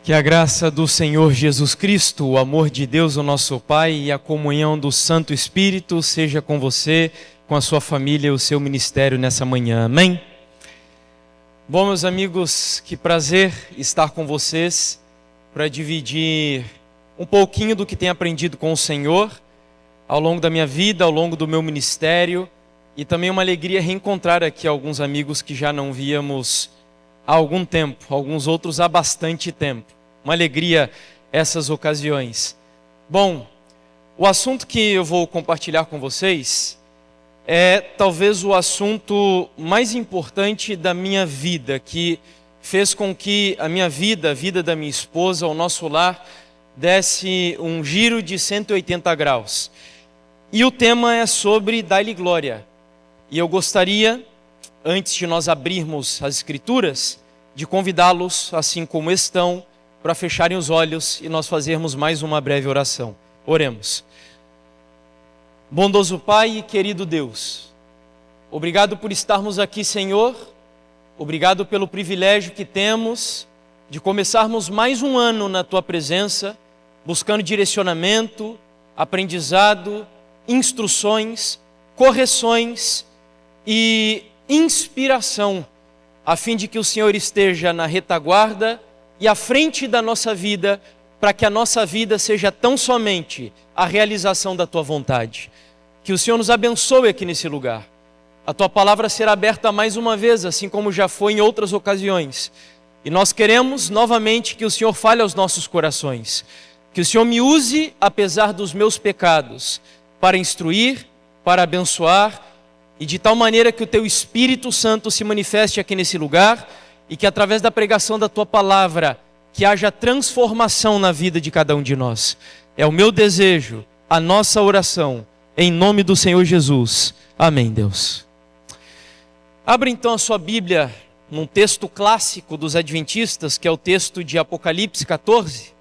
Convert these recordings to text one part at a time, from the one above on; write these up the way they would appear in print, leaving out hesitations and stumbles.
Que a graça do Senhor Jesus Cristo, o amor de Deus, o nosso Pai, e a comunhão do Santo Espírito seja com você, com a sua família e o seu ministério nessa manhã. Amém? Bom, meus amigos, que prazer estar com vocês para dividir um pouquinho do que tenho aprendido com o Senhor ao longo da minha vida, ao longo do meu ministério, e também uma alegria reencontrar aqui alguns amigos que já não víamos há algum tempo, alguns outros há bastante tempo. Uma alegria essas ocasiões. Bom, o assunto que eu vou compartilhar com vocês é talvez o assunto mais importante da minha vida, que fez com que a minha vida, a vida da minha esposa, o nosso lar, desse um giro de 180 graus. E o tema é sobre dar-lhe glória. E eu gostaria, antes de nós abrirmos as Escrituras, de convidá-los, assim como estão, para fecharem os olhos e nós fazermos mais uma breve oração. Oremos. Bondoso Pai e querido Deus, obrigado por estarmos aqui, Senhor. Obrigado pelo privilégio que temos de começarmos mais um ano na Tua presença, buscando direcionamento, aprendizado, instruções, correções e inspiração, a fim de que o Senhor esteja na retaguarda e à frente da nossa vida, para que a nossa vida seja tão somente a realização da Tua vontade. Que o Senhor nos abençoe aqui nesse lugar. A Tua palavra será aberta mais uma vez, assim como já foi em outras ocasiões. E nós queremos novamente que o Senhor fale aos nossos corações. Que o Senhor me use, apesar dos meus pecados, para instruir, para abençoar, e de tal maneira que o Teu Espírito Santo se manifeste aqui nesse lugar, e que através da pregação da Tua palavra, que haja transformação na vida de cada um de nós. É o meu desejo, a nossa oração, em nome do Senhor Jesus. Amém, Deus. Abra então a sua Bíblia num texto clássico dos Adventistas, que é o texto de Apocalipse 14,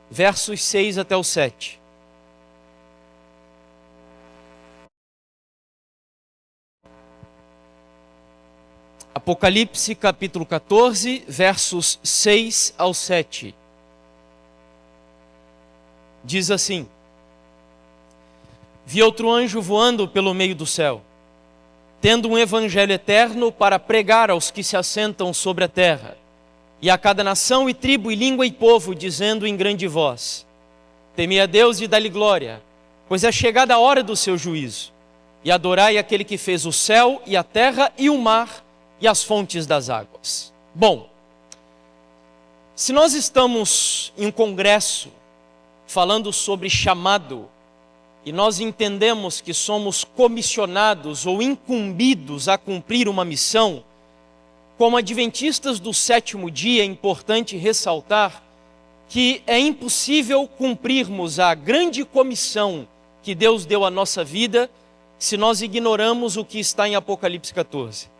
versos 6 até o 7. Apocalipse capítulo 14, versos 6 ao 7. Diz assim: Vi outro anjo voando pelo meio do céu, tendo um evangelho eterno para pregar aos que se assentam sobre a terra, e a cada nação e tribo e língua e povo, dizendo em grande voz: Temei a Deus e dá-lhe glória, pois é chegada a hora do seu juízo, e adorai aquele que fez o céu e a terra e o mar, e as fontes das águas. Bom, se nós estamos em um congresso falando sobre chamado, e nós entendemos que somos comissionados ou incumbidos a cumprir uma missão, como adventistas do sétimo dia, é importante ressaltar que é impossível cumprirmos a grande comissão que Deus deu à nossa vida se nós ignoramos o que está em Apocalipse 14.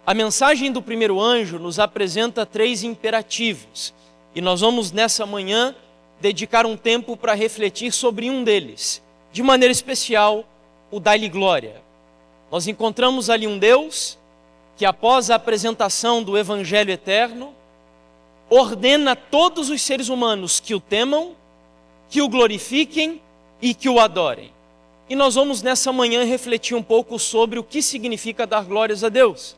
A mensagem do primeiro anjo nos apresenta 3 imperativos, e nós vamos nessa manhã dedicar um tempo para refletir sobre um deles, de maneira especial, o dar-lhe glória. Nós encontramos ali um Deus que, após a apresentação do Evangelho eterno, ordena a todos os seres humanos que o temam, que o glorifiquem e que o adorem. E nós vamos nessa manhã refletir um pouco sobre o que significa dar glórias a Deus.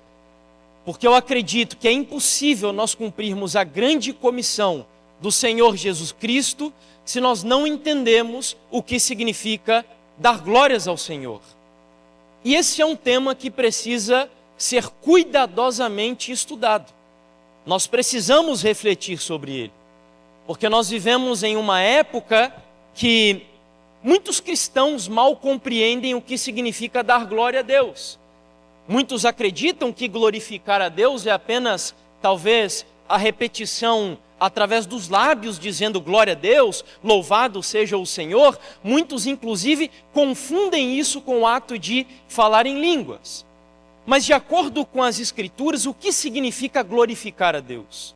Porque eu acredito que é impossível nós cumprirmos a grande comissão do Senhor Jesus Cristo se nós não entendemos o que significa dar glórias ao Senhor. E esse é um tema que precisa ser cuidadosamente estudado. Nós precisamos refletir sobre ele, porque nós vivemos em uma época que muitos cristãos mal compreendem o que significa dar glória a Deus. Muitos acreditam que glorificar a Deus é apenas, talvez, a repetição através dos lábios dizendo glória a Deus, louvado seja o Senhor. Muitos, inclusive, confundem isso com o ato de falar em línguas. Mas, de acordo com as Escrituras, o que significa glorificar a Deus?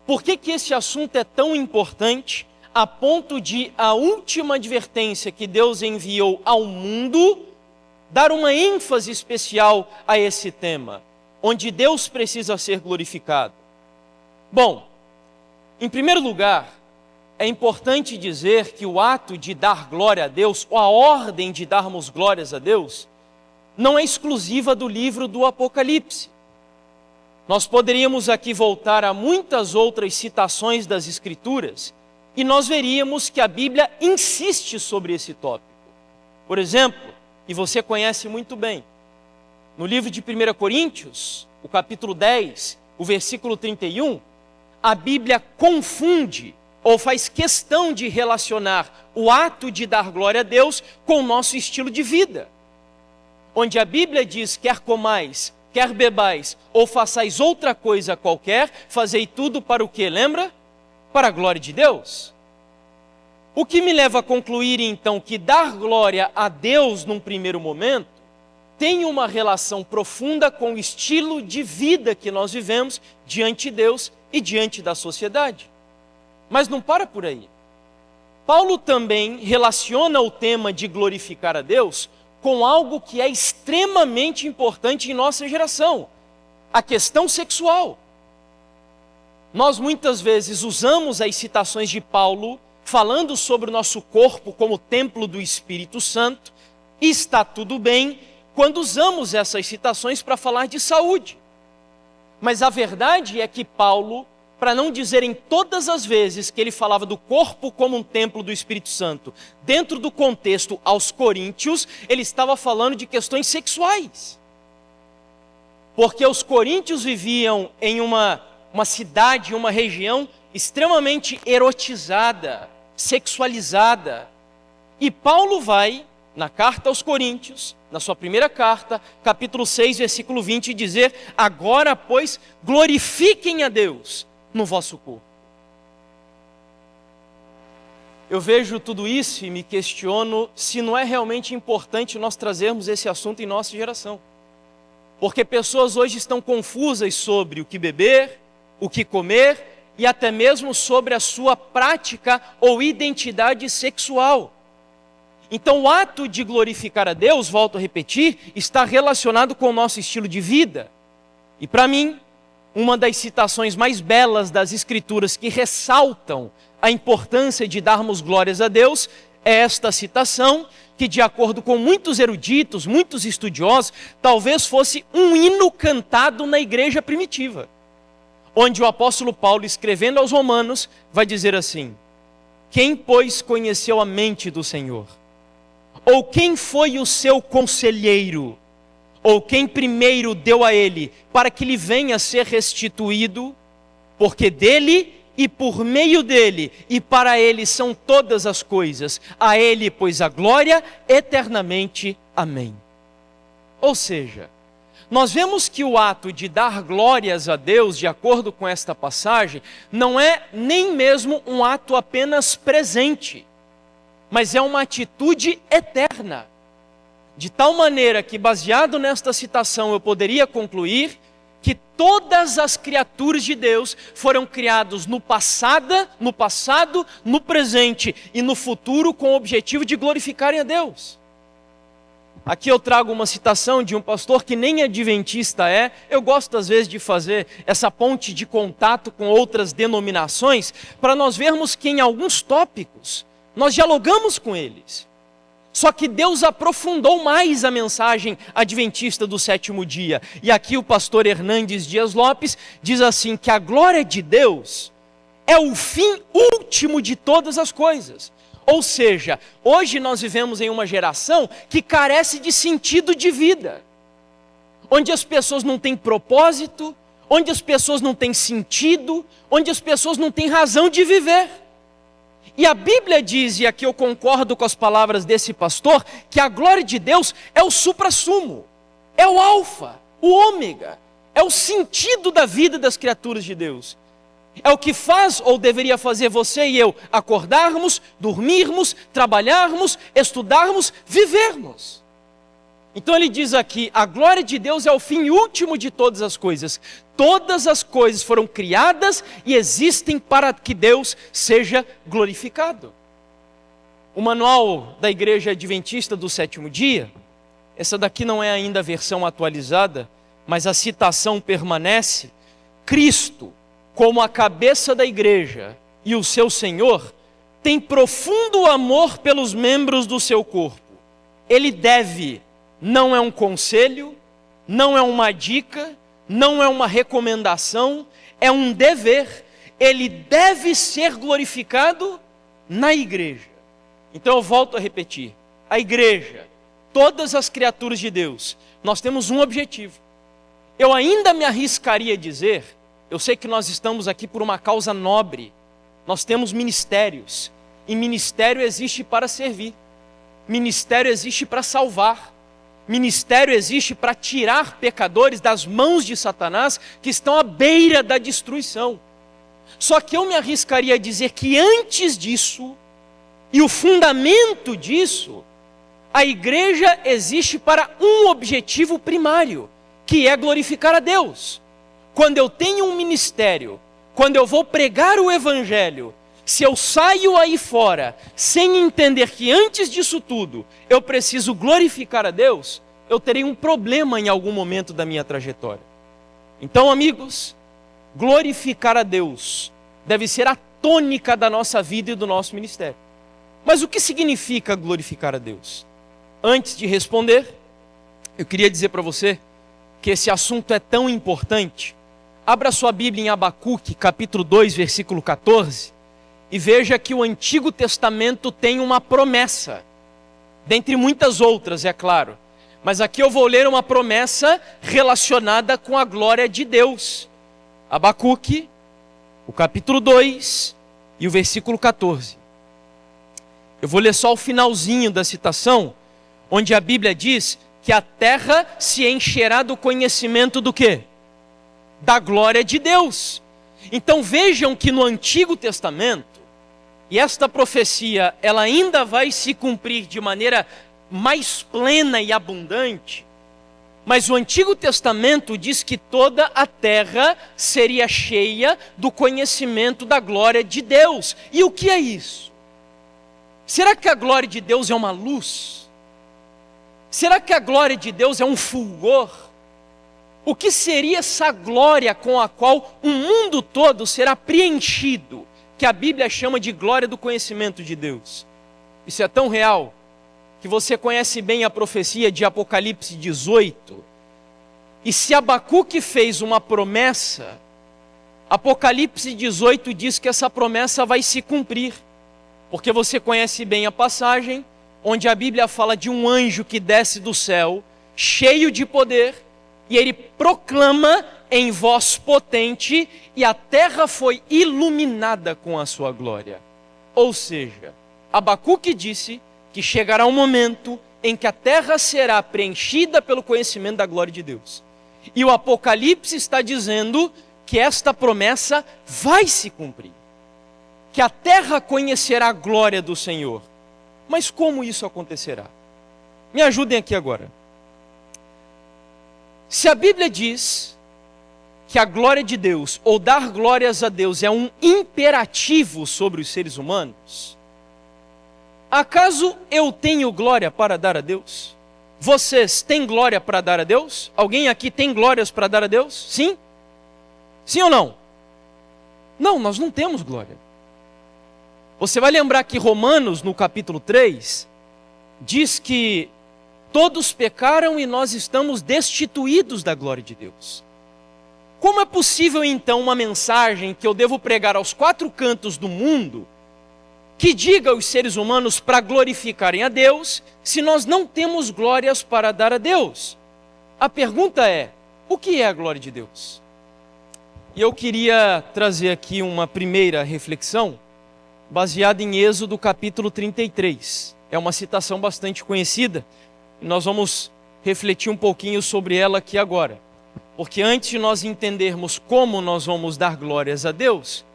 Por que esse assunto é tão importante a ponto de a última advertência que Deus enviou ao mundo dar uma ênfase especial a esse tema, onde Deus precisa ser glorificado? Bom, Em primeiro lugar, é importante dizer que o ato de dar glória a Deus, ou a ordem de darmos glórias a Deus, não é exclusiva do livro do Apocalipse. Nós poderíamos aqui voltar a muitas outras citações das Escrituras e nós veríamos que a Bíblia insiste sobre esse tópico. Por exemplo, e você conhece muito bem, no livro de 1 Coríntios, o capítulo 10, o versículo 31, a Bíblia confunde ou faz questão de relacionar o ato de dar glória a Deus com o nosso estilo de vida. Onde a Bíblia diz, quer comais, quer bebais, ou façais outra coisa qualquer, fazei tudo para o que, lembra? Para a glória de Deus. O que me leva a concluir então que dar glória a Deus num primeiro momento tem uma relação profunda com o estilo de vida que nós vivemos diante de Deus e diante da sociedade. Mas não para por aí. Paulo também relaciona o tema de glorificar a Deus com algo que é extremamente importante em nossa geração, a questão sexual. Nós muitas vezes usamos as citações de Paulo falando sobre o nosso corpo como templo do Espírito Santo, e está tudo bem quando usamos essas citações para falar de saúde. Mas a verdade é que Paulo, para não dizer em todas as vezes que ele falava do corpo como um templo do Espírito Santo, dentro do contexto aos coríntios, ele estava falando de questões sexuais. Porque os coríntios viviam em uma cidade, uma região extremamente erotizada, sexualizada. E Paulo vai, na carta aos Coríntios, na sua primeira carta, capítulo 6, versículo 20, dizer: agora, pois, glorifiquem a Deus no vosso corpo. Eu vejo tudo isso e me questiono se não é realmente importante nós trazermos esse assunto em nossa geração. Porque pessoas hoje estão confusas sobre o que beber, o que comer e até mesmo sobre a sua prática ou identidade sexual. Então o ato de glorificar a Deus, volto a repetir, está relacionado com o nosso estilo de vida. E para mim, uma das citações mais belas das Escrituras que ressaltam a importância de darmos glórias a Deus é esta citação, que de acordo com muitos eruditos, muitos estudiosos, talvez fosse um hino cantado na igreja primitiva. Onde o apóstolo Paulo, escrevendo aos Romanos, vai dizer assim: quem, pois, conheceu a mente do Senhor? Ou quem foi o seu conselheiro? Ou quem primeiro deu a ele, para que lhe venha a ser restituído? Porque dele e por meio dele e para ele são todas as coisas. A ele, pois, a glória eternamente. Amém. Ou seja, nós vemos que o ato de dar glórias a Deus, de acordo com esta passagem, não é nem mesmo um ato apenas presente, mas é uma atitude eterna. De tal maneira que, baseado nesta citação, eu poderia concluir que todas as criaturas de Deus foram criadas no passado, no presente e no futuro com o objetivo de glorificarem a Deus. Aqui eu trago uma citação de um pastor que nem adventista é. Eu gosto às vezes de fazer essa ponte de contato com outras denominações para nós vermos que em alguns tópicos nós dialogamos com eles. Só que Deus aprofundou mais a mensagem adventista do sétimo dia. E aqui o pastor Hernandes Dias Lopes diz assim, que a glória de Deus é o fim último de todas as coisas. Ou seja, hoje nós vivemos em uma geração que carece de sentido de vida. Onde as pessoas não têm propósito, onde as pessoas não têm sentido, onde as pessoas não têm razão de viver. E a Bíblia diz, e aqui eu concordo com as palavras desse pastor, que a glória de Deus é o suprassumo, é o alfa, o ômega, é o sentido da vida das criaturas de Deus. É o que faz ou deveria fazer você e eu acordarmos, dormirmos, trabalharmos, estudarmos, vivermos. Então ele diz aqui, a glória de Deus é o fim último de todas as coisas. Todas as coisas foram criadas e existem para que Deus seja glorificado. O manual da Igreja Adventista do Sétimo Dia, essa daqui não é ainda a versão atualizada, mas a citação permanece: Cristo, como a cabeça da igreja e o seu Senhor, tem profundo amor pelos membros do seu corpo. Ele deve, não é um conselho, não é uma dica, não é uma recomendação, é um dever. Ele deve ser glorificado na igreja. Então eu volto a repetir, a igreja, todas as criaturas de Deus, nós temos um objetivo. Eu ainda me arriscaria a dizer, eu sei que nós estamos aqui por uma causa nobre, nós temos ministérios, e ministério existe para servir, ministério existe para salvar, ministério existe para tirar pecadores das mãos de Satanás que estão à beira da destruição. Só que eu me arriscaria a dizer que antes disso, e o fundamento disso, a igreja existe para um objetivo primário, que é glorificar a Deus. Quando eu tenho um ministério, quando eu vou pregar o evangelho, se eu saio aí fora sem entender que antes disso tudo eu preciso glorificar a Deus, eu terei um problema em algum momento da minha trajetória. Então, amigos, glorificar a Deus deve ser a tônica da nossa vida e do nosso ministério. Mas o que significa glorificar a Deus? Antes de responder, eu queria dizer para você que esse assunto é tão importante. Abra sua Bíblia em Abacuque, capítulo 2, versículo 14, e veja que o Antigo Testamento tem uma promessa, dentre muitas outras, é claro, mas aqui eu vou ler uma promessa relacionada com a glória de Deus. Abacuque, o capítulo 2 e o versículo 14. Eu vou ler só o finalzinho da citação, onde a Bíblia diz que a terra se encherá do conhecimento do quê? Da glória de Deus. Então vejam que no Antigo Testamento, e esta profecia ela ainda vai se cumprir de maneira mais plena e abundante, mas o Antigo Testamento diz que toda a terra seria cheia do conhecimento da glória de Deus. E o que é isso? Será que a glória de Deus é uma luz? Será que a glória de Deus é um fulgor? O que seria essa glória com a qual o mundo todo será preenchido, que a Bíblia chama de glória do conhecimento de Deus? Isso é tão real que você conhece bem a profecia de Apocalipse 18. E se Abacuque fez uma promessa, Apocalipse 18 diz que essa promessa vai se cumprir. Porque você conhece bem a passagem, onde a Bíblia fala de um anjo que desce do céu, cheio de poder, e ele proclama em voz potente, e a terra foi iluminada com a sua glória. Ou seja, Abacuque disse que chegará um momento em que a terra será preenchida pelo conhecimento da glória de Deus. E o Apocalipse está dizendo que esta promessa vai se cumprir, que a terra conhecerá a glória do Senhor. Mas como isso acontecerá? Me ajudem aqui agora. Se a Bíblia diz que a glória de Deus, ou dar glórias a Deus, é um imperativo sobre os seres humanos, acaso eu tenho glória para dar a Deus? Vocês têm glória para dar a Deus? Alguém aqui tem glórias para dar a Deus? Sim? Sim ou não? Não, nós não temos glória. Você vai lembrar que Romanos, no capítulo 3, diz que todos pecaram e nós estamos destituídos da glória de Deus. Como é possível então uma mensagem que eu devo pregar aos quatro cantos do mundo, que diga aos seres humanos para glorificarem a Deus, se nós não temos glórias para dar a Deus? A pergunta é, o que é a glória de Deus? E eu queria trazer aqui uma primeira reflexão, baseada em Êxodo capítulo 33. É uma citação bastante conhecida, e nós vamos refletir um pouquinho sobre ela aqui agora. Porque antes de nós entendermos como nós vamos dar glórias a Deus,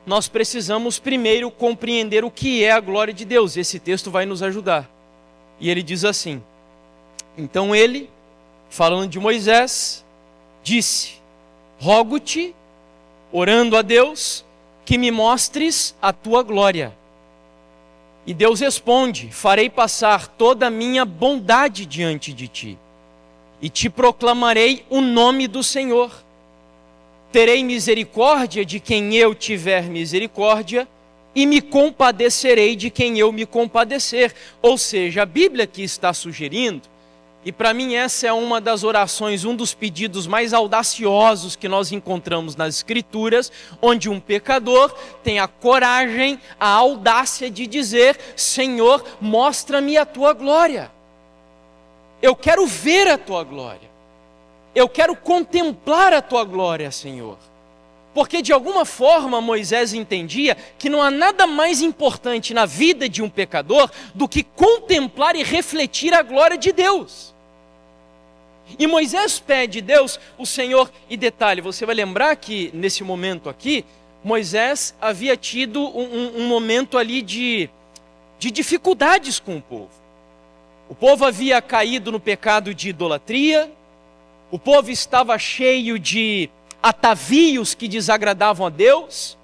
nós precisamos primeiro compreender o que é a glória de Deus. Esse texto vai nos ajudar. E ele diz assim: então ele, falando de Moisés, disse: rogo-te, orando a Deus, que me mostres a tua glória. E Deus responde: farei passar toda a minha bondade diante de ti, e te proclamarei o nome do Senhor. terei misericórdia de quem eu tiver misericórdia, e me compadecerei de quem eu me compadecer. Ou seja, a Bíblia aqui está sugerindo, e para mim essa é uma das orações, um dos pedidos mais audaciosos que nós encontramos nas Escrituras, onde um pecador tem a coragem, a audácia de dizer: Senhor, mostra-me a tua glória. Eu quero ver a tua glória. Eu quero contemplar a tua glória, Senhor. Porque de alguma forma Moisés entendia que não há nada mais importante na vida de um pecador do que contemplar e refletir a glória de Deus. E Moisés pede a Deus, o Senhor, e detalhe, você vai lembrar que nesse momento aqui, Moisés havia tido um momento ali de dificuldades com o povo. O povo havia caído no pecado de idolatria, o povo estava cheio de atavios que desagradavam a Deus.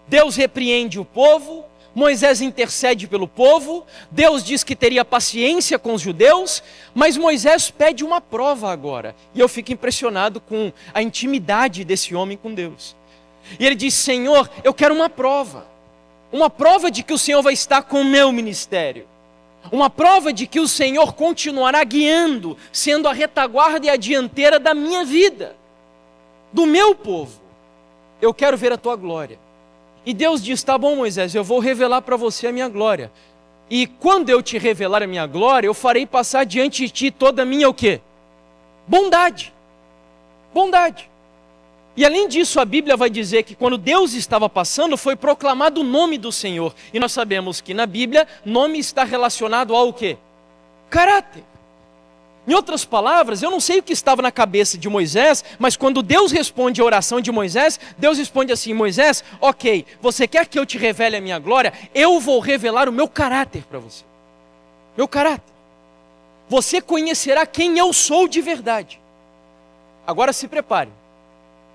Deus repreende o povo, Moisés intercede pelo povo, Deus diz que teria paciência com os judeus, mas Moisés pede uma prova agora, e eu fico impressionado com a intimidade desse homem com Deus. E ele diz: Senhor, eu quero uma prova de que o Senhor vai estar com o meu ministério, uma prova de que o Senhor continuará guiando, sendo a retaguarda e a dianteira da minha vida, do meu povo. Eu quero ver a tua glória. E Deus diz: tá bom, Moisés, eu vou revelar para você a minha glória. E quando eu te revelar a minha glória, eu farei passar diante de ti toda a minha o quê? Bondade. Bondade. E além disso, a Bíblia vai dizer que quando Deus estava passando, foi proclamado o nome do Senhor. E nós sabemos que na Bíblia, nome está relacionado ao quê? Caráter. Em outras palavras, eu não sei o que estava na cabeça de Moisés, mas quando Deus responde a oração de Moisés, Deus responde assim: Moisés, ok, você quer que eu te revele a minha glória? Eu vou revelar o meu caráter para você. Meu caráter. Você conhecerá quem eu sou de verdade. Agora se prepare,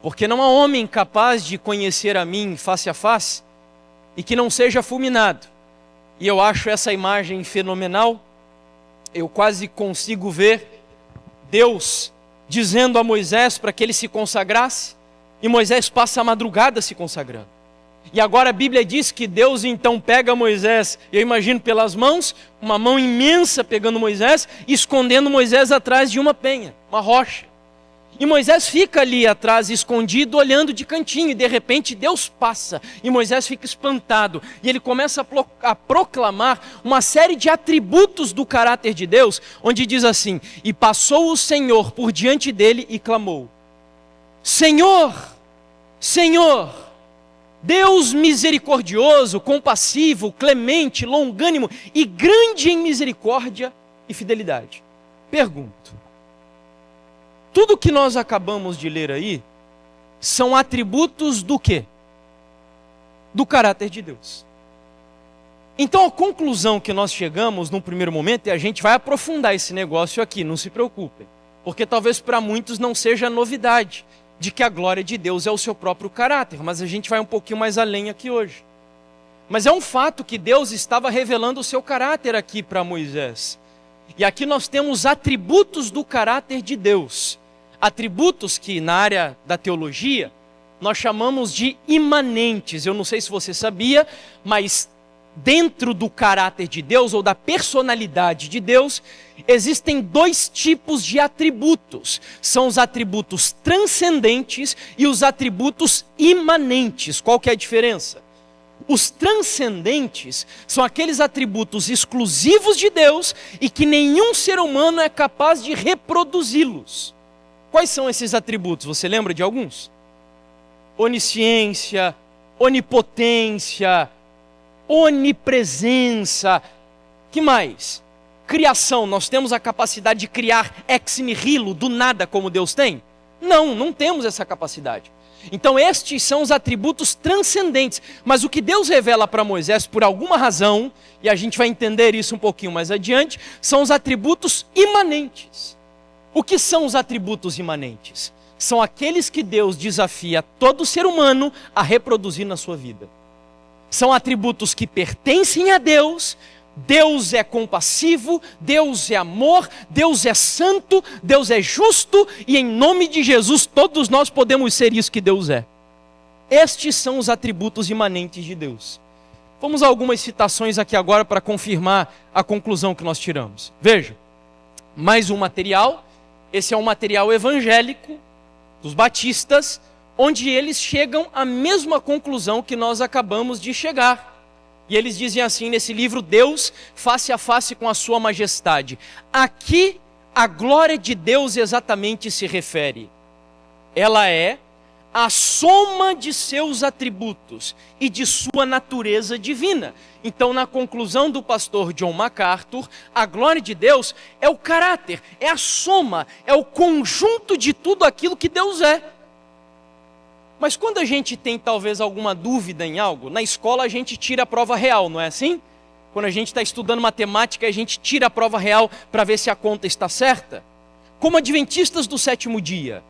porque não há homem capaz de conhecer a mim face a face e que não seja fulminado. E eu acho essa imagem fenomenal. Eu quase consigo ver Deus dizendo a Moisés para que ele se consagrasse, e Moisés passa a madrugada se consagrando. E agora a Bíblia diz que Deus então pega Moisés, eu imagino pelas mãos, uma mão imensa pegando Moisés, e escondendo Moisés atrás de uma penha, uma rocha. E Moisés fica ali atrás, escondido, olhando de cantinho, e de repente Deus passa, e Moisés fica espantado, e ele começa a proclamar uma série de atributos do caráter de Deus, onde diz assim: e passou o Senhor por diante dele e clamou: Senhor, Senhor, Deus misericordioso, compassivo, clemente, longânimo e grande em misericórdia e fidelidade. Pergunto: tudo que nós acabamos de ler aí são atributos do quê? Do caráter de Deus. Então a conclusão que nós chegamos num primeiro momento, e a gente vai aprofundar esse negócio aqui, não se preocupem, porque talvez para muitos não seja novidade de que a glória de Deus é o seu próprio caráter, mas a gente vai um pouquinho mais além aqui hoje. Mas é um fato que Deus estava revelando o seu caráter aqui para Moisés. E aqui nós temos atributos do caráter de Deus. Atributos que na área da teologia nós chamamos de imanentes. Eu não sei se você sabia, mas dentro do caráter de Deus ou da personalidade de Deus, existem dois tipos de atributos. São os atributos transcendentes e os atributos imanentes. Qual que é a diferença? Os transcendentes são aqueles atributos exclusivos de Deus e que nenhum ser humano é capaz de reproduzi-los. Quais são esses atributos? Você lembra de alguns? Onisciência, onipotência, onipresença. Que mais? Criação. Nós temos a capacidade de criar ex nihilo, do nada, como Deus tem? Não temos essa capacidade. Então estes são os atributos transcendentes. Mas o que Deus revela para Moisés, por alguma razão, e a gente vai entender isso um pouquinho mais adiante, são os atributos imanentes. O que são os atributos imanentes? São aqueles que Deus desafia todo ser humano a reproduzir na sua vida. São atributos que pertencem a Deus. Deus é compassivo, Deus é amor, Deus é santo, Deus é justo, e em nome de Jesus todos nós podemos ser isso que Deus é. Estes são os atributos imanentes de Deus. Vamos a algumas citações aqui agora para confirmar a conclusão que nós tiramos. Veja, mais um material. Esse é um material evangélico dos batistas, onde eles chegam à mesma conclusão que nós acabamos de chegar. E eles dizem assim nesse livro, Deus face a face com a sua majestade. Aqui a glória de Deus exatamente se refere. Ela é a soma de seus atributos e de sua natureza divina. Então, na conclusão do pastor John MacArthur, a glória de Deus é o caráter, é a soma, é o conjunto de tudo aquilo que Deus é. Mas quando a gente tem talvez alguma dúvida em algo, na escola a gente tira a prova real, não é assim? Quando a gente está estudando matemática, a gente tira a prova real para ver se a conta está certa. Como adventistas do sétimo dia,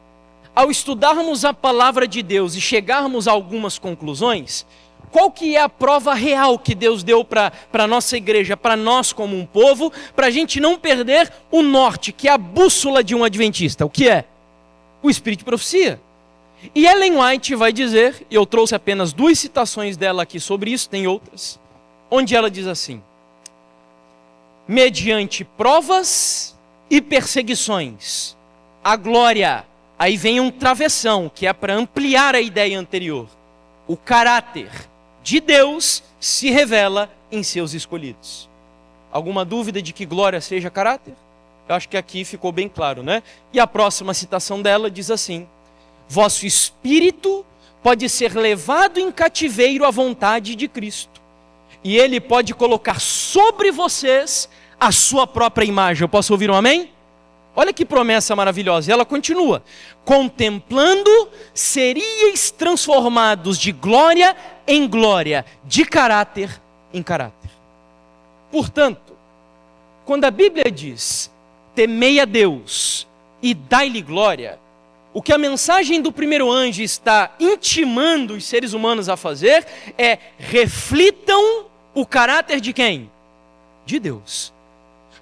ao estudarmos a palavra de Deus e chegarmos a algumas conclusões, qual que é a prova real que Deus deu para a nossa igreja, para nós como um povo, para a gente não perder o norte, que é a bússola de um adventista? O que é? O Espírito de profecia. E Ellen White vai dizer, e eu trouxe apenas 2 citações dela aqui sobre isso, tem outras, onde ela diz assim: mediante provas e perseguições, a glória, aí vem um travessão, que é para ampliar a ideia anterior, o caráter de Deus se revela em seus escolhidos. Alguma dúvida de que glória seja caráter? Eu acho que aqui ficou bem claro, né? E a próxima citação dela diz assim: vosso espírito pode ser levado em cativeiro à vontade de Cristo, e Ele pode colocar sobre vocês a sua própria imagem. Eu posso ouvir um amém? Olha que promessa maravilhosa. E ela continua: contemplando, seríeis transformados de glória em glória, de caráter em caráter. Portanto, quando a Bíblia diz, temei a Deus e dai-lhe glória, o que a mensagem do primeiro anjo está intimando os seres humanos a fazer é: reflitam o caráter de quem? De Deus.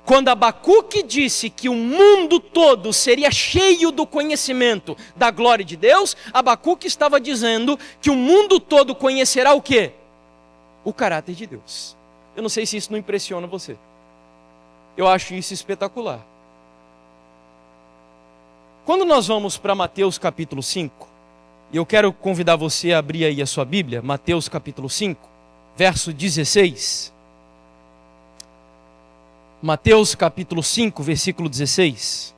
Quando Abacuque disse que o mundo todo seria cheio do conhecimento da glória de Deus, Abacuque estava dizendo que o mundo todo conhecerá o quê? O caráter de Deus. Eu não sei se isso não impressiona você. Eu acho isso espetacular. Quando nós vamos para Mateus capítulo 5, e eu quero convidar você a abrir aí a sua Bíblia, Mateus capítulo 5, verso 16. Mateus capítulo 5, versículo 16.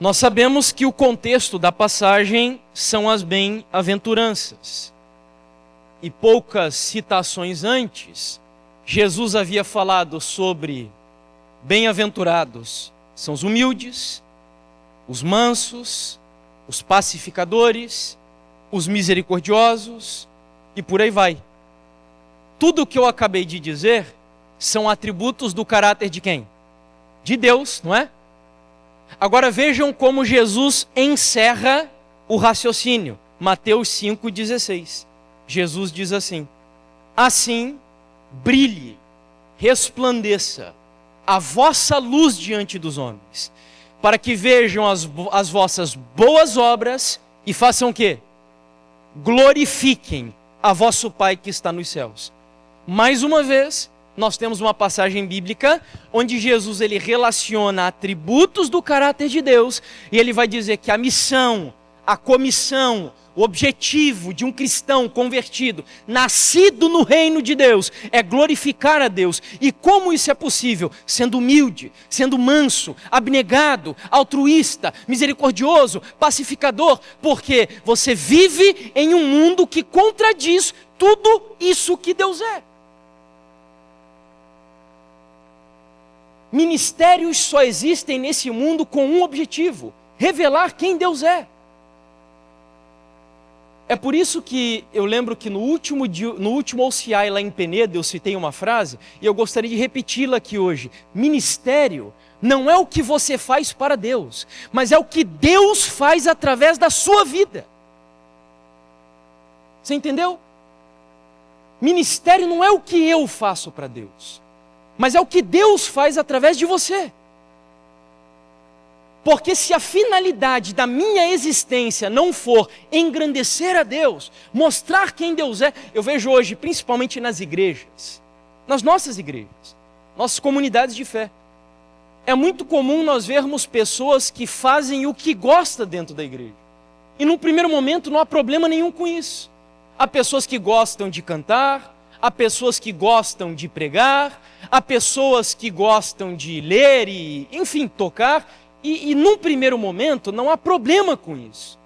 Nós sabemos que o contexto da passagem são as bem-aventuranças. E poucas citações antes, Jesus havia falado sobre bem-aventurados são os humildes, os mansos, os pacificadores, os misericordiosos e por aí vai. Tudo o que eu acabei de dizer são atributos do caráter de quem? De Deus, não é? Agora vejam como Jesus encerra o raciocínio. Mateus 5,16. Jesus diz assim: assim brilhe, resplandeça a vossa luz diante dos homens, para que vejam as vossas boas obras e façam o quê? Glorifiquem a vosso Pai que está nos céus. Mais uma vez, nós temos uma passagem bíblica onde Jesus ele relaciona atributos do caráter de Deus e ele vai dizer que a missão, a comissão, o objetivo de um cristão convertido, nascido no reino de Deus, é glorificar a Deus. E como isso é possível? Sendo humilde, sendo manso, abnegado, altruísta, misericordioso, pacificador, porque você vive em um mundo que contradiz tudo isso que Deus é. Ministérios só existem nesse mundo com um objetivo: revelar quem Deus é. É por isso que eu lembro que no último OCI lá em Penedo eu citei uma frase, e eu gostaria de repeti-la aqui hoje. Ministério não é o que você faz para Deus, mas é o que Deus faz através da sua vida. Você entendeu? Ministério não é o que eu faço para Deus, mas é o que Deus faz através de você. Porque se a finalidade da minha existência não for engrandecer a Deus, mostrar quem Deus é, eu vejo hoje, principalmente nas igrejas, nas nossas igrejas, nossas comunidades de fé, é muito comum nós vermos pessoas que fazem o que gosta dentro da igreja. E no primeiro momento não há problema nenhum com isso. Há pessoas que gostam de cantar, há pessoas que gostam de pregar, há pessoas que gostam de ler e, enfim, tocar. E num primeiro momento não há problema com isso.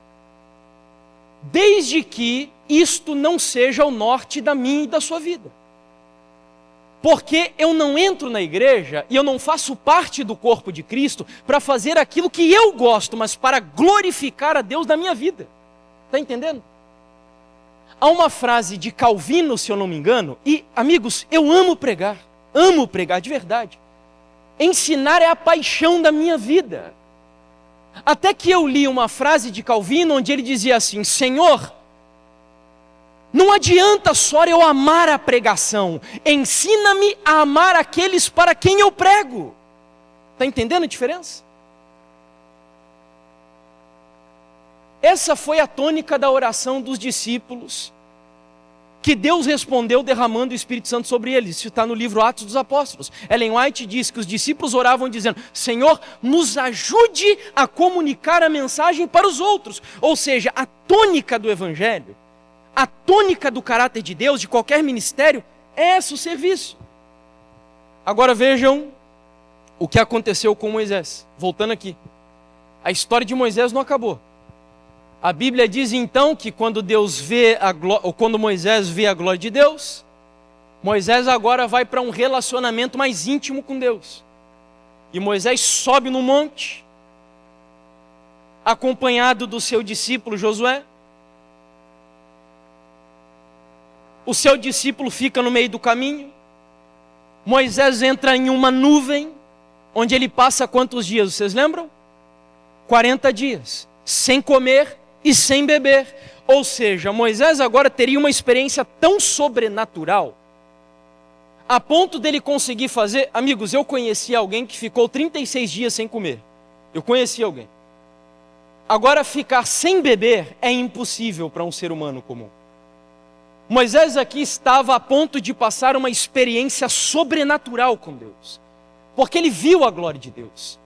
Desde que isto não seja o norte da minha e da sua vida. Porque eu não entro na igreja e eu não faço parte do corpo de Cristo para fazer aquilo que eu gosto, mas para glorificar a Deus na minha vida. Está entendendo? Há uma frase de Calvino, se eu não me engano, e amigos, eu amo pregar de verdade. Ensinar é a paixão da minha vida. Até que eu li uma frase de Calvino onde ele dizia assim: Senhor, não adianta só eu amar a pregação, ensina-me a amar aqueles para quem eu prego. Está entendendo a diferença? Essa foi a tônica da oração dos discípulos, que Deus respondeu derramando o Espírito Santo sobre eles. Isso está no livro Atos dos Apóstolos. Ellen White diz que os discípulos oravam dizendo: Senhor, nos ajude a comunicar a mensagem para os outros. Ou seja, a tônica do Evangelho, a tônica do caráter de Deus, de qualquer ministério, é esse o serviço. Agora vejam o que aconteceu com Moisés. Voltando aqui. A história de Moisés não acabou. A Bíblia diz então que quando Moisés vê a glória de Deus, Moisés agora vai para um relacionamento mais íntimo com Deus. E Moisés sobe no monte, acompanhado do seu discípulo Josué. O seu discípulo fica no meio do caminho. Moisés entra em uma nuvem, onde ele passa quantos dias, vocês lembram? 40 dias, sem comer e sem beber. Ou seja, Moisés agora teria uma experiência tão sobrenatural, a ponto dele conseguir fazer... Amigos, eu conheci alguém que ficou 36 dias sem comer. Eu conheci alguém. Agora, ficar sem beber é impossível para um ser humano comum. Moisés aqui estava a ponto de passar uma experiência sobrenatural com Deus, porque ele viu a glória de Deus,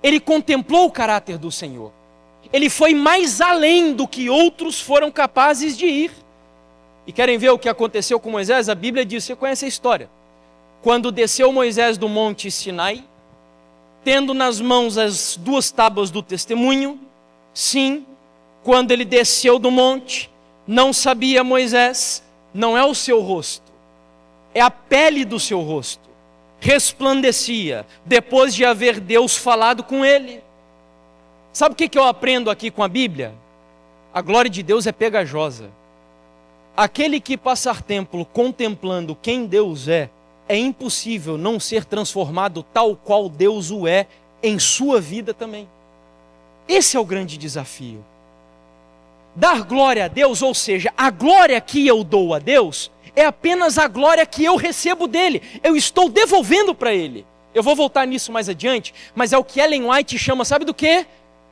ele contemplou o caráter do Senhor. Ele foi mais além do que outros foram capazes de ir. E querem ver o que aconteceu com Moisés? A Bíblia diz, você conhece a história. Quando desceu Moisés do monte Sinai, tendo nas mãos as 2 tábuas do testemunho, sim, quando ele desceu do monte, não sabia Moisés, não é o seu rosto, é a pele do seu rosto, resplandecia, depois de haver Deus falado com ele. Sabe o que eu aprendo aqui com a Bíblia? A glória de Deus é pegajosa. Aquele que passar tempo contemplando quem Deus é impossível não ser transformado tal qual Deus o é em sua vida também. Esse é o grande desafio. Dar glória a Deus, ou seja, a glória que eu dou a Deus, é apenas a glória que eu recebo dele. Eu estou devolvendo para ele. Eu vou voltar nisso mais adiante, mas é o que Ellen White chama, sabe do quê?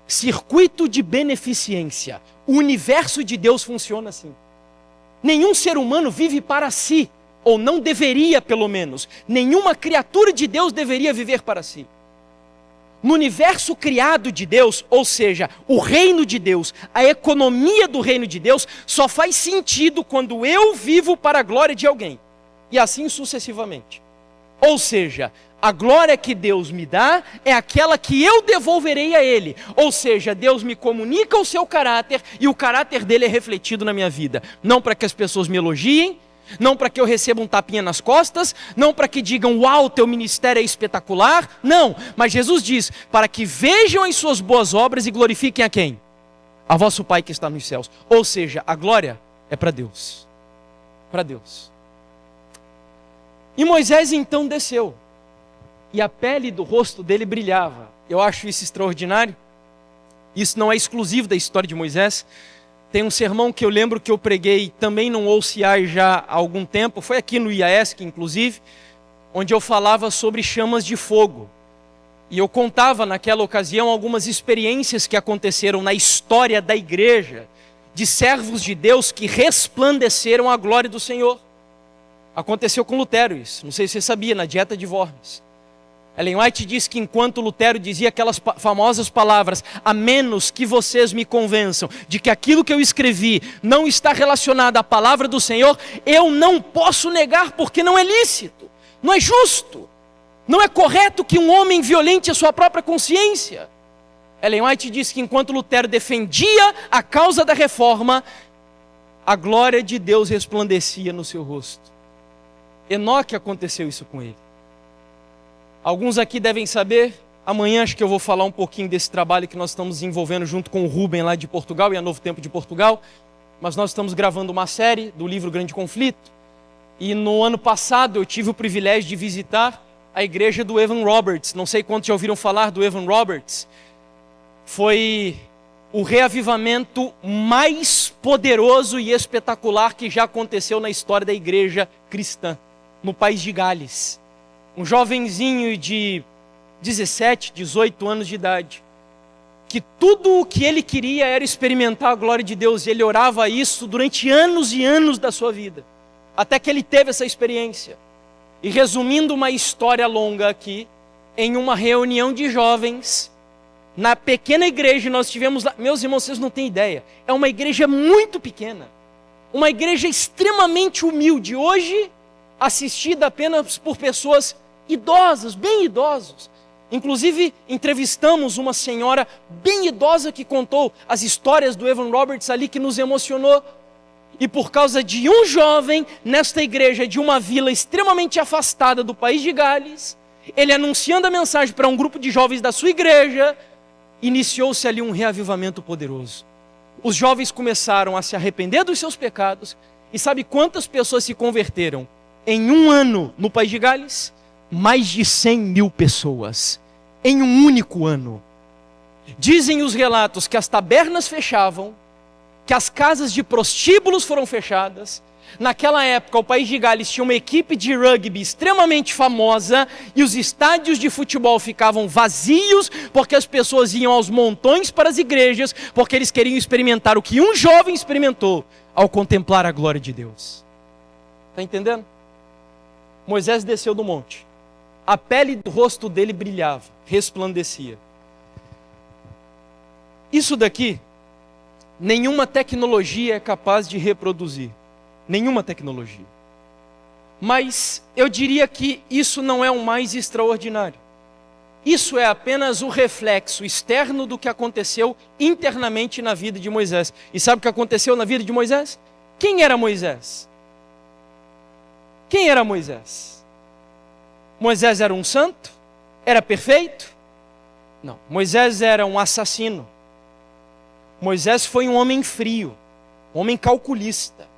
Circuito de beneficência. O universo de Deus funciona assim. Nenhum ser humano vive para si, ou não deveria pelo menos. Nenhuma criatura de Deus deveria viver para si. No universo criado de Deus, ou seja, o reino de Deus, a economia do reino de Deus, só faz sentido quando eu vivo para a glória de alguém. E assim sucessivamente. Ou seja, a glória que Deus me dá é aquela que eu devolverei a Ele. Ou seja, Deus me comunica o seu caráter e o caráter dele é refletido na minha vida. Não para que as pessoas me elogiem, não para que eu receba um tapinha nas costas, não para que digam, uau, teu ministério é espetacular. Não, mas Jesus diz, para que vejam as suas boas obras e glorifiquem a quem? A vosso Pai que está nos céus. Ou seja, a glória é para Deus. Para Deus. E Moisés então desceu. E a pele do rosto dele brilhava. Eu acho isso extraordinário. Isso não é exclusivo da história de Moisés. Tem um sermão que eu lembro que eu preguei também num OCI já há algum tempo. Foi aqui no IASC, inclusive, onde eu falava sobre chamas de fogo. E eu contava naquela ocasião algumas experiências que aconteceram na história da igreja, de servos de Deus que resplandeceram a glória do Senhor. Aconteceu com Lutero isso, não sei se você sabia, na Dieta de Worms. Ellen White diz que enquanto Lutero dizia aquelas famosas palavras, a menos que vocês me convençam de que aquilo que eu escrevi não está relacionado à palavra do Senhor, eu não posso negar porque não é lícito, não é justo, não é correto que um homem violente a sua própria consciência. Ellen White diz que enquanto Lutero defendia a causa da reforma, a glória de Deus resplandecia no seu rosto. Enoque aconteceu isso com ele. Alguns aqui devem saber, amanhã acho que eu vou falar um pouquinho desse trabalho que nós estamos desenvolvendo junto com o Rubem lá de Portugal e a Novo Tempo de Portugal, mas nós estamos gravando uma série do livro Grande Conflito, e no ano passado eu tive o privilégio de visitar a igreja do Evan Roberts. Não sei quantos já ouviram falar do Evan Roberts. Foi o reavivamento mais poderoso e espetacular que já aconteceu na história da igreja cristã, no país de Gales. Um jovenzinho de 17, 18 anos de idade, que tudo o que ele queria era experimentar a glória de Deus, e ele orava isso durante anos e anos da sua vida, até que ele teve essa experiência. E resumindo uma história longa aqui, em uma reunião de jovens, na pequena igreja nós tivemos lá, meus irmãos, vocês não têm ideia, é uma igreja muito pequena, uma igreja extremamente humilde, hoje assistida apenas por pessoas idosas, bem idosos. Inclusive entrevistamos uma senhora bem idosa que contou as histórias do Evan Roberts ali, que nos emocionou. E por causa de um jovem nesta igreja de uma vila extremamente afastada do país de Gales, ele anunciando a mensagem para um grupo de jovens da sua igreja, iniciou-se ali um reavivamento poderoso. Os jovens começaram a se arrepender dos seus pecados, e sabe quantas pessoas se converteram? Em um ano no país de Gales, mais de 100 mil pessoas, em um único ano. Dizem os relatos que as tabernas fechavam, que as casas de prostíbulos foram fechadas. Naquela época, o país de Gales tinha uma equipe de rugby extremamente famosa, e os estádios de futebol ficavam vazios, porque as pessoas iam aos montões para as igrejas, porque eles queriam experimentar o que um jovem experimentou ao contemplar a glória de Deus. Está entendendo? Moisés desceu do monte, a pele do rosto dele brilhava, resplandecia. Isso daqui, nenhuma tecnologia é capaz de reproduzir. Nenhuma tecnologia. Mas eu diria que isso não é o mais extraordinário. Isso é apenas o reflexo externo do que aconteceu internamente na vida de Moisés. E sabe o que aconteceu na vida de Moisés? Quem era Moisés? Quem era Moisés? Moisés era um santo? Era perfeito? Não. Moisés era um assassino. Moisés foi um homem frio, um homem calculista.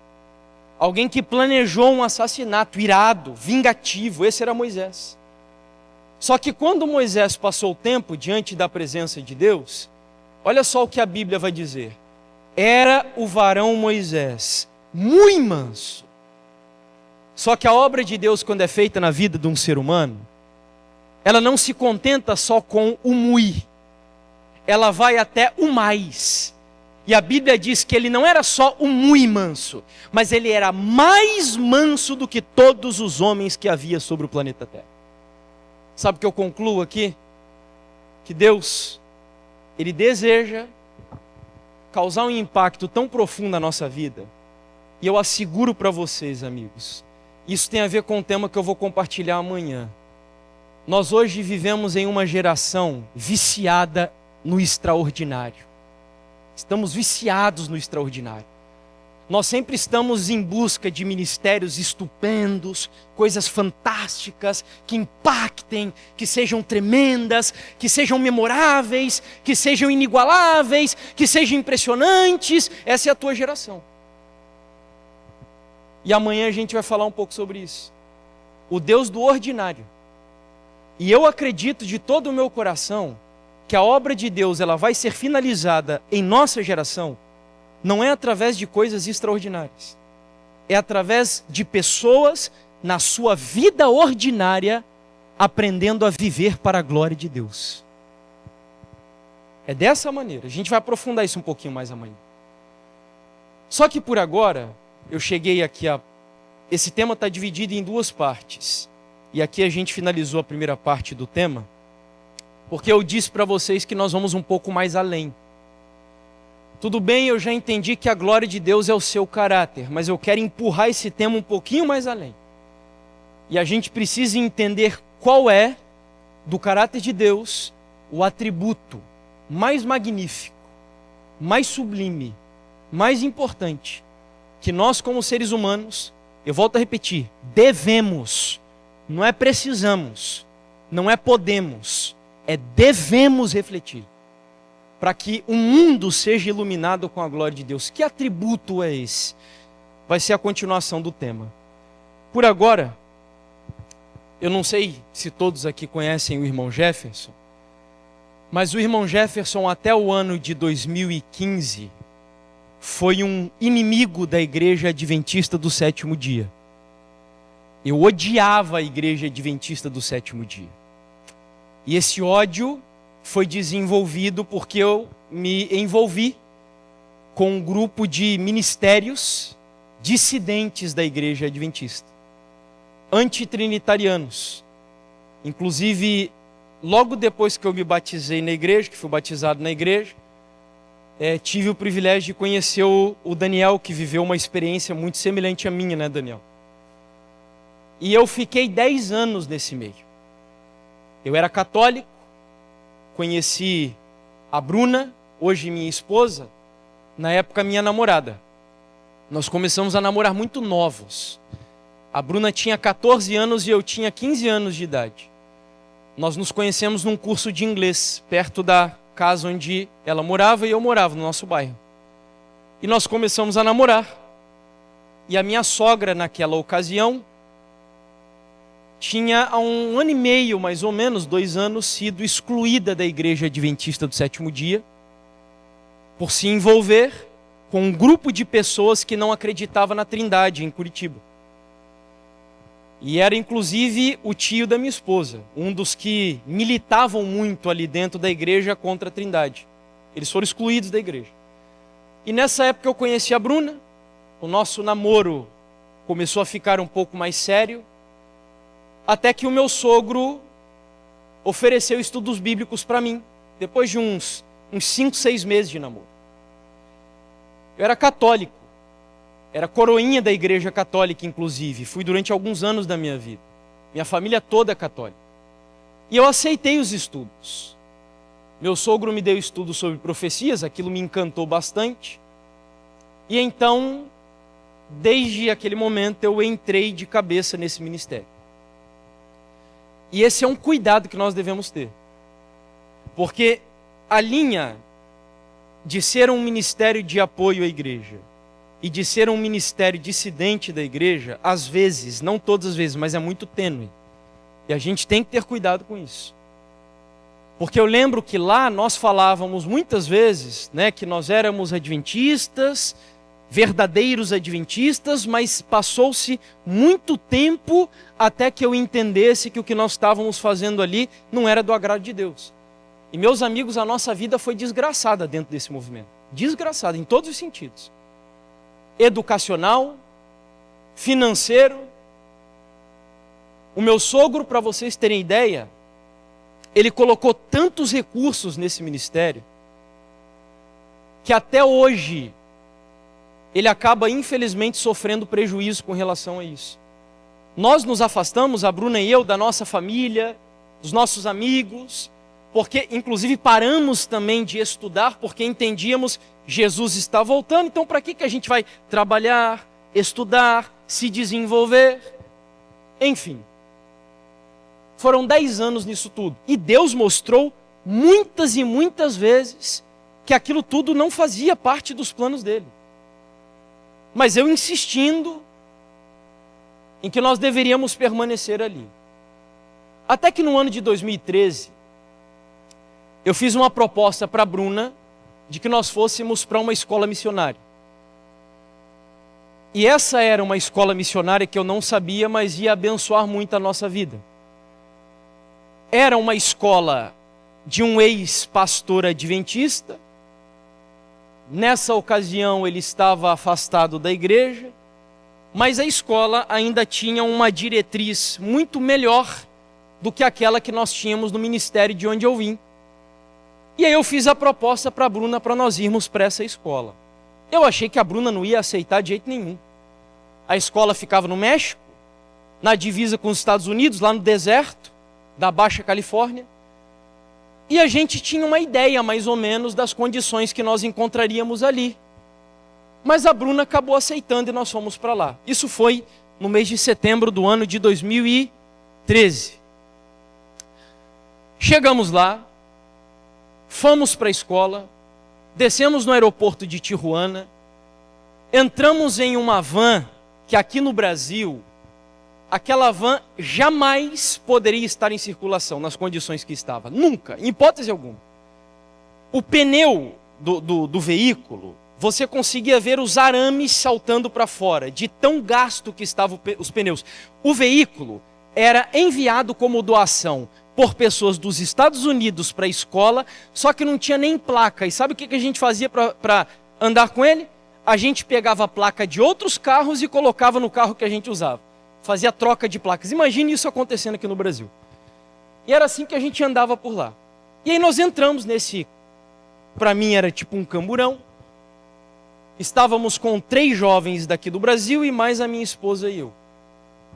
Alguém que planejou um assassinato irado, vingativo. Esse era Moisés. Só que quando Moisés passou o tempo diante da presença de Deus, olha só o que a Bíblia vai dizer. Era o varão Moisés, muito manso. Só que a obra de Deus, quando é feita na vida de um ser humano, ela não se contenta só com o muito. Ela vai até o mais. E a Bíblia diz que ele não era só um muito manso, mas ele era mais manso do que todos os homens que havia sobre o planeta Terra. Sabe o que eu concluo aqui? Que Deus, Ele deseja causar um impacto tão profundo na nossa vida. E eu asseguro para vocês, amigos, isso tem a ver com o tema que eu vou compartilhar amanhã. Nós hoje vivemos em uma geração viciada no extraordinário. Estamos viciados no extraordinário. Nós sempre estamos em busca de ministérios estupendos, coisas fantásticas, que impactem, que sejam tremendas, que sejam memoráveis, que sejam inigualáveis, que sejam impressionantes. Essa é a tua geração. E amanhã a gente vai falar um pouco sobre isso. O Deus do ordinário. E eu acredito de todo o meu coração que a obra de Deus ela vai ser finalizada em nossa geração, não é através de coisas extraordinárias. É através de pessoas na sua vida ordinária aprendendo a viver para a glória de Deus. É dessa maneira. A gente vai aprofundar isso um pouquinho mais amanhã. Só que por agora, eu cheguei aqui a... Esse tema está dividido em duas partes. E aqui a gente finalizou a primeira parte do tema, porque eu disse para vocês que nós vamos um pouco mais além. Tudo bem, eu já entendi que a glória de Deus é o seu caráter, mas eu quero empurrar esse tema um pouquinho mais além. E a gente precisa entender qual é, do caráter de Deus, o atributo mais magnífico, mais sublime, mais importante, que nós como seres humanos, eu volto a repetir, devemos, não é precisamos, não é podemos, é devemos refletir, para que o mundo seja iluminado com a glória de Deus. Que atributo é esse? Vai ser a continuação do tema. Por agora, eu não sei se todos aqui conhecem o irmão Jefferson, mas o irmão Jefferson até o ano de 2015 foi um inimigo da igreja adventista do sétimo dia. Eu odiava a igreja adventista do sétimo dia. E esse ódio foi desenvolvido porque eu me envolvi com um grupo de ministérios dissidentes da igreja adventista, antitrinitarianos. Inclusive, logo depois que eu me batizei na igreja, que fui batizado na igreja, tive o privilégio de conhecer o Daniel, que viveu uma experiência muito semelhante à minha, né, Daniel? E eu fiquei 10 anos nesse meio. Eu era católico, conheci a Bruna, hoje minha esposa, na época minha namorada. Nós começamos a namorar muito novos. A Bruna tinha 14 anos e eu tinha 15 anos de idade. Nós nos conhecemos num curso de inglês, perto da casa onde ela morava e eu morava, no nosso bairro. E nós começamos a namorar. E a minha sogra, naquela ocasião, tinha há 1 ano e meio, mais ou menos, 2 anos, sido excluída da igreja adventista do sétimo dia, por se envolver com um grupo de pessoas que não acreditava na Trindade, em Curitiba. E era inclusive o tio da minha esposa, um dos que militavam muito ali dentro da igreja contra a Trindade. Eles foram excluídos da igreja. E nessa época eu conheci a Bruna, o nosso namoro começou a ficar um pouco mais sério, até que o meu sogro ofereceu estudos bíblicos para mim, depois de uns 5, 6 meses de namoro. Eu era católico, era coroinha da igreja católica, inclusive, fui durante alguns anos da minha vida. Minha família toda é católica. E eu aceitei os estudos. Meu sogro me deu estudos sobre profecias, aquilo me encantou bastante. E então, desde aquele momento, eu entrei de cabeça nesse ministério. E esse é um cuidado que nós devemos ter. Porque a linha de ser um ministério de apoio à igreja e de ser um ministério dissidente da igreja, às vezes, não todas as vezes, mas é muito tênue. E a gente tem que ter cuidado com isso. Porque eu lembro que lá nós falávamos muitas vezes, né, que nós éramos adventistas, verdadeiros adventistas, mas passou-se muito tempo até que eu entendesse que o que nós estávamos fazendo ali não era do agrado de Deus. E meus amigos, a nossa vida foi desgraçada dentro desse movimento. Desgraçada em todos os sentidos. Educacional, financeiro. O meu sogro, para vocês terem ideia, ele colocou tantos recursos nesse ministério que até hoje ele acaba infelizmente sofrendo prejuízo com relação a isso. Nós nos afastamos, a Bruna e eu, da nossa família, dos nossos amigos, porque inclusive paramos também de estudar, porque entendíamos Jesus está voltando, então para que a gente vai trabalhar, estudar, se desenvolver? Enfim, foram 10 anos nisso tudo. E Deus mostrou muitas e muitas vezes que aquilo tudo não fazia parte dos planos dele. Mas eu insistindo em que nós deveríamos permanecer ali. Até que no ano de 2013, eu fiz uma proposta para a Bruna de que nós fôssemos para uma escola missionária. E essa era uma escola missionária que eu não sabia, mas ia abençoar muito a nossa vida. Era uma escola de um ex-pastor adventista. Nessa ocasião ele estava afastado da igreja, mas a escola ainda tinha uma diretriz muito melhor do que aquela que nós tínhamos no ministério de onde eu vim. E aí eu fiz a proposta para a Bruna para nós irmos para essa escola. Eu achei que a Bruna não ia aceitar de jeito nenhum. A escola ficava no México, na divisa com os Estados Unidos, lá no deserto da Baixa Califórnia. E a gente tinha uma ideia mais ou menos das condições que nós encontraríamos ali. Mas a Bruna acabou aceitando e nós fomos para lá. Isso foi no mês de setembro do ano de 2013. Chegamos lá, fomos para a escola, descemos no aeroporto de Tijuana, entramos em uma van que aqui no Brasil, aquela van jamais poderia estar em circulação nas condições que estava. Nunca, em hipótese alguma. O pneu do veículo, você conseguia ver os arames saltando para fora, de tão gasto que estavam os pneus. O veículo era enviado como doação por pessoas dos Estados Unidos para a escola, só que não tinha nem placa. E sabe o que a gente fazia para andar com ele? A gente pegava a placa de outros carros e colocava no carro que a gente usava. Fazia troca de placas. Imagine isso acontecendo aqui no Brasil. E era assim que a gente andava por lá. E aí nós entramos nesse, para mim era tipo um camburão. Estávamos com 3 jovens daqui do Brasil e mais a minha esposa e eu.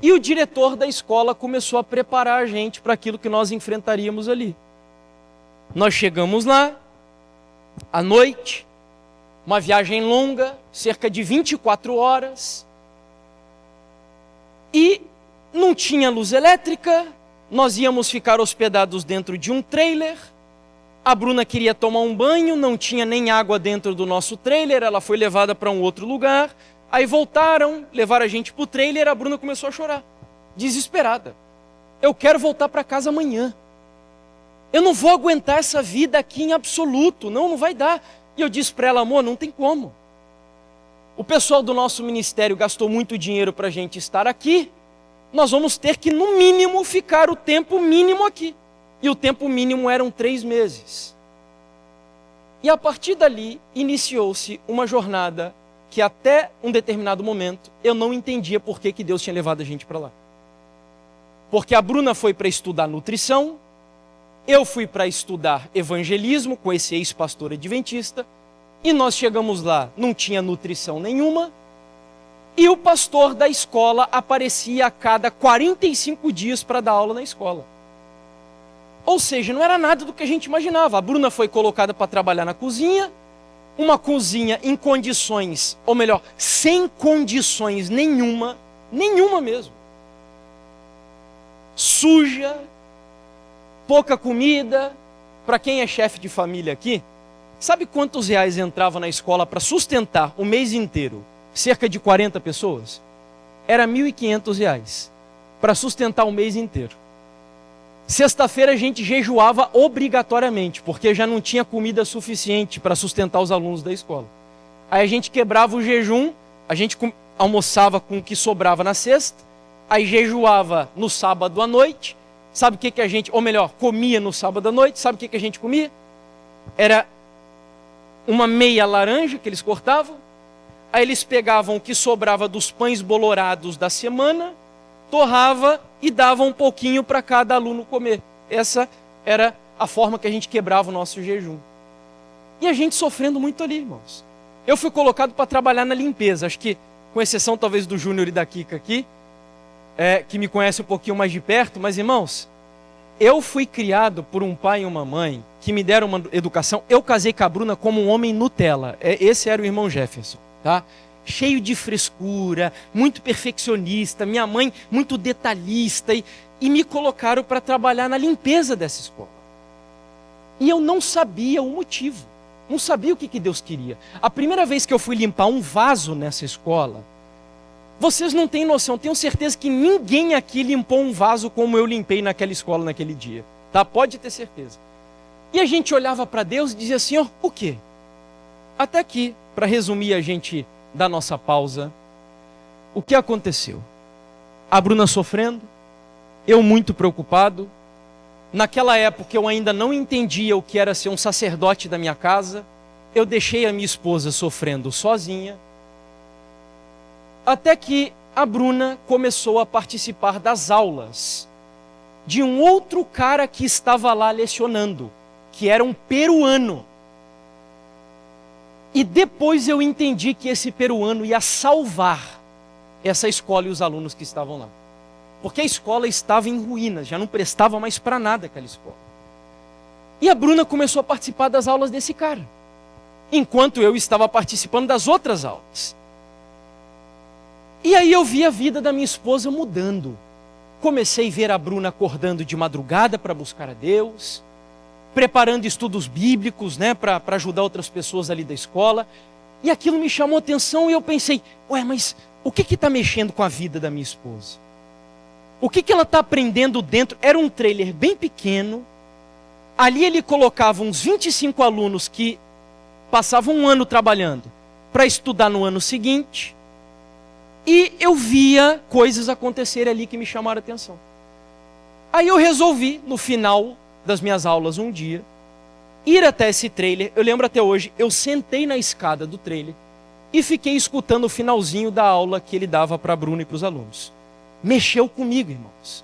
E o diretor da escola começou a preparar a gente para aquilo que nós enfrentaríamos ali. Nós chegamos lá, à noite, uma viagem longa, cerca de 24 horas, e não tinha luz elétrica, nós íamos ficar hospedados dentro de um trailer. A Bruna queria tomar um banho, não tinha nem água dentro do nosso trailer, ela foi levada para um outro lugar. Aí voltaram, levaram a gente para o trailer, a Bruna começou a chorar, desesperada. Eu quero voltar para casa amanhã. Eu não vou aguentar essa vida aqui em absoluto, não vai dar. E eu disse para ela, amor, não tem como. O pessoal do nosso ministério gastou muito dinheiro para a gente estar aqui, nós vamos ter que, no mínimo, ficar o tempo mínimo aqui. E o tempo mínimo eram 3 meses. E a partir dali, iniciou-se uma jornada que até um determinado momento eu não entendia por que Deus tinha levado a gente para lá. Porque a Bruna foi para estudar nutrição, eu fui para estudar evangelismo com esse ex-pastor adventista, e nós chegamos lá, não tinha nutrição nenhuma, e o pastor da escola aparecia a cada 45 dias para dar aula na escola. Ou seja, não era nada do que a gente imaginava. A Bruna foi colocada para trabalhar na cozinha, uma cozinha em condições, ou melhor, sem condições nenhuma mesmo. Suja, pouca comida. Para quem é chefe de família aqui, sabe quantos reais entrava na escola para sustentar o mês inteiro? Cerca de 40 pessoas? Era R$ 1.500 para sustentar o mês inteiro. Sexta-feira a gente jejuava obrigatoriamente, porque já não tinha comida suficiente para sustentar os alunos da escola. Aí a gente quebrava o jejum, a gente almoçava com o que sobrava na sexta, aí jejuava no sábado à noite. Sabe o que a gente, ou melhor, comia no sábado à noite? Sabe o que a gente comia? Era uma meia laranja que eles cortavam, aí eles pegavam o que sobrava dos pães bolorados da semana, torrava e dava um pouquinho para cada aluno comer. Essa era a forma que a gente quebrava o nosso jejum. E a gente sofrendo muito ali, irmãos. Eu fui colocado para trabalhar na limpeza, acho que, com exceção talvez do Júnior e da Kika aqui, que me conhece um pouquinho mais de perto, mas irmãos, eu fui criado por um pai e uma mãe que me deram uma educação. Eu casei com a Bruna como um homem Nutella. Esse era o irmão Jefferson, tá? Cheio de frescura, muito perfeccionista, minha mãe muito detalhista, e me colocaram para trabalhar na limpeza dessa escola. E eu não sabia o motivo, não sabia o que Deus queria. A primeira vez que eu fui limpar um vaso nessa escola, vocês não têm noção, tenho certeza que ninguém aqui limpou um vaso como eu limpei naquela escola naquele dia, tá? Pode ter certeza. E a gente olhava para Deus e dizia, Senhor, o quê? Até aqui, para resumir a gente da nossa pausa, o que aconteceu? A Bruna sofrendo, eu muito preocupado, Naquela época eu ainda não entendia o que era ser um sacerdote da minha casa. Eu deixei a minha esposa sofrendo sozinha. Até que a Bruna começou a participar das aulas de um outro cara que estava lá lecionando, que era um peruano. E depois eu entendi que esse peruano ia salvar essa escola e os alunos que estavam lá. Porque a escola estava em ruínas, já não prestava mais para nada aquela escola. E a Bruna começou a participar das aulas desse cara, enquanto eu estava participando das outras aulas. E aí eu vi a vida da minha esposa mudando. Comecei a ver a Bruna acordando de madrugada para buscar a Deus, preparando estudos bíblicos, né, para ajudar outras pessoas ali da escola. E aquilo me chamou a atenção e eu pensei, mas o que está mexendo com a vida da minha esposa? O que ela está aprendendo dentro? Era um trailer bem pequeno. Ali ele colocava uns 25 alunos que passavam um ano trabalhando para estudar no ano seguinte. E eu via coisas acontecerem ali que me chamaram a atenção. Aí eu resolvi, no final das minhas aulas um dia, ir até esse trailer. Eu lembro até hoje, eu sentei na escada do trailer e fiquei escutando o finalzinho da aula que ele dava para a Bruna e para os alunos. Mexeu comigo, irmãos.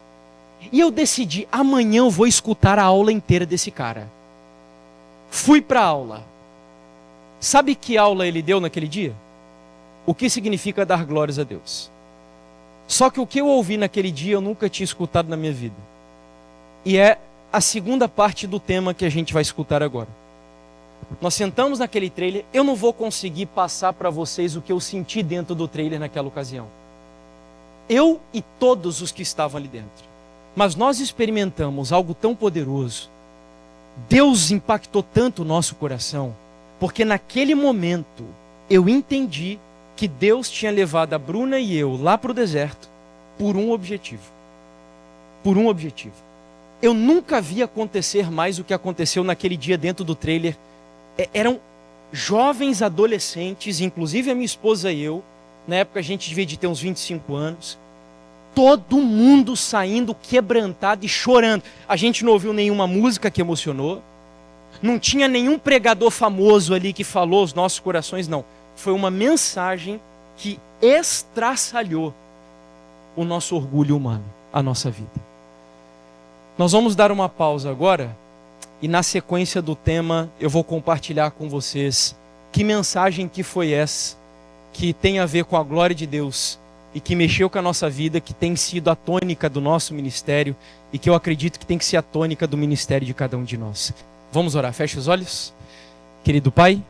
E eu decidi, amanhã eu vou escutar a aula inteira desse cara. Fui para a aula. Sabe que aula ele deu naquele dia? O que significa dar glórias a Deus. Só que o que eu ouvi naquele dia eu nunca tinha escutado na minha vida. E é a segunda parte do tema que a gente vai escutar agora. Nós sentamos naquele trailer, eu não vou conseguir passar para vocês o que eu senti dentro do trailer naquela ocasião. Eu e todos os que estavam ali dentro. Mas nós experimentamos algo tão poderoso. Deus impactou tanto o nosso coração, porque naquele momento eu entendi que Deus tinha levado a Bruna e eu lá para o deserto por um objetivo. Por um objetivo. Eu nunca vi acontecer mais o que aconteceu naquele dia dentro do trailer. Eram jovens adolescentes, inclusive a minha esposa e eu. Na época a gente devia de ter uns 25 anos. Todo mundo saindo quebrantado e chorando. A gente não ouviu nenhuma música que emocionou. Não tinha nenhum pregador famoso ali que falou aos nossos corações, não. Foi uma mensagem que estraçalhou o nosso orgulho humano, a nossa vida. Nós vamos dar uma pausa agora e na sequência do tema eu vou compartilhar com vocês que mensagem que foi essa, que tem a ver com a glória de Deus e que mexeu com a nossa vida, que tem sido a tônica do nosso ministério e que eu acredito que tem que ser a tônica do ministério de cada um de nós. Vamos orar, feche os olhos. Querido Pai,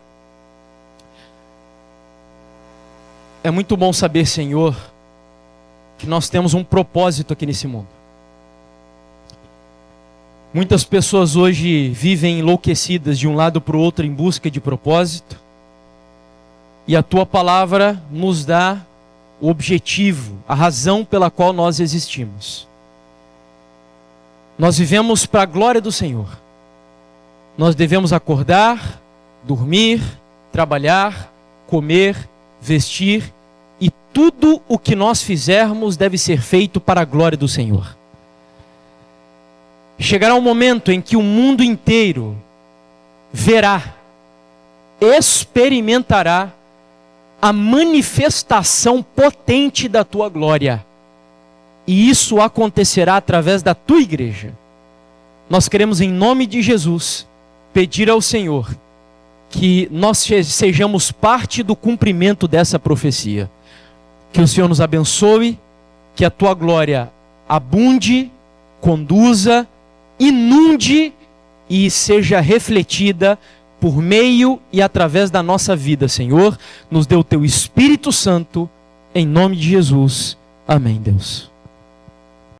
é muito bom saber, Senhor, que nós temos um propósito aqui nesse mundo. Muitas pessoas hoje vivem enlouquecidas de um lado para o outro em busca de propósito. E a Tua palavra nos dá o objetivo, a razão pela qual nós existimos. Nós vivemos para a glória do Senhor. Nós devemos acordar, dormir, trabalhar, comer, vestir, e tudo o que nós fizermos deve ser feito para a glória do Senhor. Chegará um momento em que o mundo inteiro verá, experimentará a manifestação potente da Tua glória. E isso acontecerá através da Tua igreja. Nós queremos, em nome de Jesus, pedir ao Senhor que nós sejamos parte do cumprimento dessa profecia. Que o Senhor nos abençoe, que a Tua glória abunde, conduza, inunde e seja refletida por meio e através da nossa vida, Senhor. Nos dê o Teu Espírito Santo, em nome de Jesus. Amém, Deus.